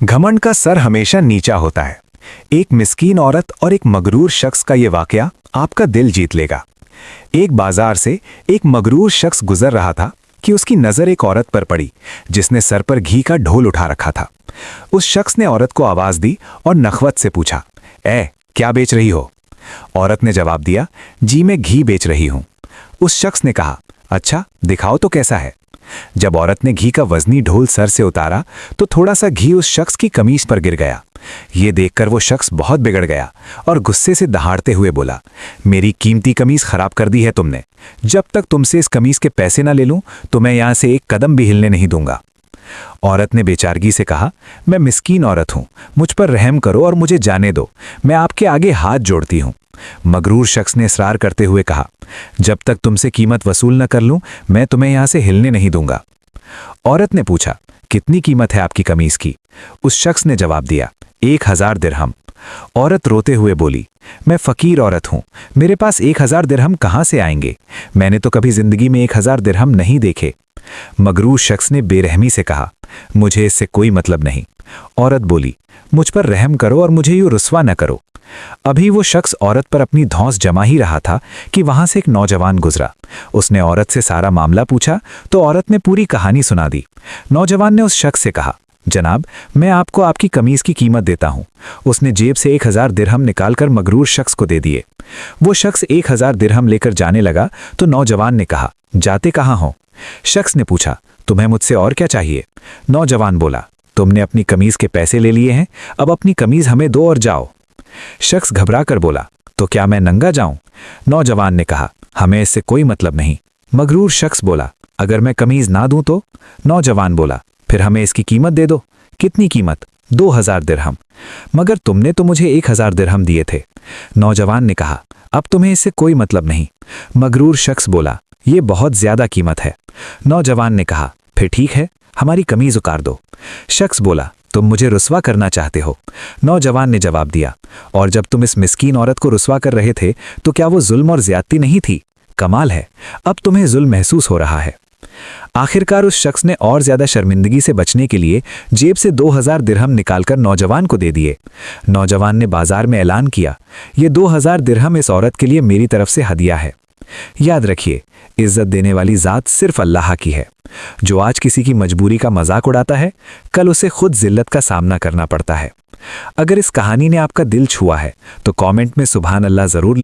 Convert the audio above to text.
घमंड का सर हमेशा नीचा होता है। एक मिस्कीन औरत और एक मगरूर शख्स का ये वाकया आपका दिल जीत लेगा। एक बाजार से एक मगरूर शख्स गुजर रहा था कि उसकी नज़र एक औरत पर पड़ी जिसने सर पर घी का ढोल उठा रखा था। उस शख्स ने औरत को आवाज़ दी और नखवत से पूछा, क्या बेच रही हो? औरत ने जवाब दिया, जी मैं घी बेच रही हूं। उस शख्स ने कहा, अच्छा दिखाओ तो कैसा है। जब औरत ने घी का वजनी ढोल सर से उतारा तो थोड़ा सा घी उस शख्स की कमीज पर गिर गया। ये देखकर वो शख्स बहुत बिगड़ गया और गुस्से से दहाड़ते हुए बोला, मेरी कीमती कमीज खराब कर दी है तुमने। जब तक तुमसे इस कमीज के पैसे ना ले लूं तो मैं यहां से एक कदम भी हिलने नहीं दूंगा। औरत ने बेचारगी से कहा, मैं मिस्कीन औरत हूं, मुझ पर रहम करो और मुझे जाने दो, मैं आपके आगे हाथ जोड़ती हूं। मगरूर शख्स ने इसरार करते हुए कहा, जब तक तुमसे कीमत वसूल न कर लूं मैं तुम्हें यहां से हिलने नहीं दूंगा। औरत ने पूछा, कितनी कीमत है आपकी कमीज की? उस शख्स ने जवाब दिया, 1000 दिरहम। औरत रोते हुए बोली, मैं फकीर औरत हूं, मेरे पास 1000 दिरहम कहां से आएंगे? मैंने तो कभी जिंदगी में 1000 दिरहम नहीं देखे। मगरूर शख्स ने बेरहमी से कहा, मुझे इससे कोई मतलब नहीं। औरत बोली, मुझ पर रहम करो और मुझे यूं रुस्वा न करो। अभी वो शख्स औरत पर अपनी धौंस जमा ही रहा था कि वहां से एक नौजवान गुजरा। उसने औरत से सारा मामला पूछा तो औरत ने पूरी कहानी सुना दी। नौजवान ने उस शख्स से कहा, जनाब मैं आपको आपकी कमीज की कीमत देता हूं। उसने जेब से 1000 दिरहम निकालकर मगरूर शख्स को दे दिए। वो शख्स 1000 दिरहम लेकर जाने लगा तो नौजवान ने कहा, जाते कहाँ हो? शख्स ने पूछा, तुम्हें मुझसे और क्या चाहिए? नौजवान बोला, तुमने अपनी कमीज के पैसे ले लिए हैं, अब अपनी कमीज हमें दो और जाओ। शख्स घबरा कर बोला, तो क्या मैं नंगा जाऊं? नौजवान ने कहा, हमें इससे कोई मतलब नहीं। मगरूर शख्स बोला, अगर मैं कमीज ना दूं तो? नौजवान बोला, फिर हमें इसकी कीमत दे दो। कितनी कीमत? 2000 दिरहम। मगर तुमने तो मुझे 1000 दिरहम दिए थे। नौजवान ने कहा, अब तुम्हें इससे कोई मतलब नहीं। मगरूर शख्स बोला, यह बहुत ज्यादा कीमत है। नौजवान ने कहा, फिर ठीक है, हमारी कमीज उतार दो। शख्स बोला, तुम मुझे रुस्वा करना चाहते हो? नौजवान ने जवाब दिया, और जब तुम इस मिस्कीन औरत को रुस्वा कर रहे थे तो क्या वो जुल्म और ज्यादती नहीं थी? कमाल है, अब तुम्हें जुल्म महसूस हो रहा है। आखिरकार उस शख्स ने और ज्यादा शर्मिंदगी से बचने के लिए जेब से 2000 दिरहम निकालकर नौजवान को दे दिए। नौजवान ने बाजार में ऐलान किया, ये 2000 दिरहम इस औरत के लिए मेरी तरफ से हदिया है। याद रखिए, इज्जत देने वाली जात सिर्फ अल्लाह की है। जो आज किसी की मजबूरी का मजाक उड़ाता है, कल उसे खुद जिल्लत का सामना करना पड़ता है। अगर इस कहानी ने आपका दिल छुआ है तो कमेंट में सुभान अल्लाह जरूर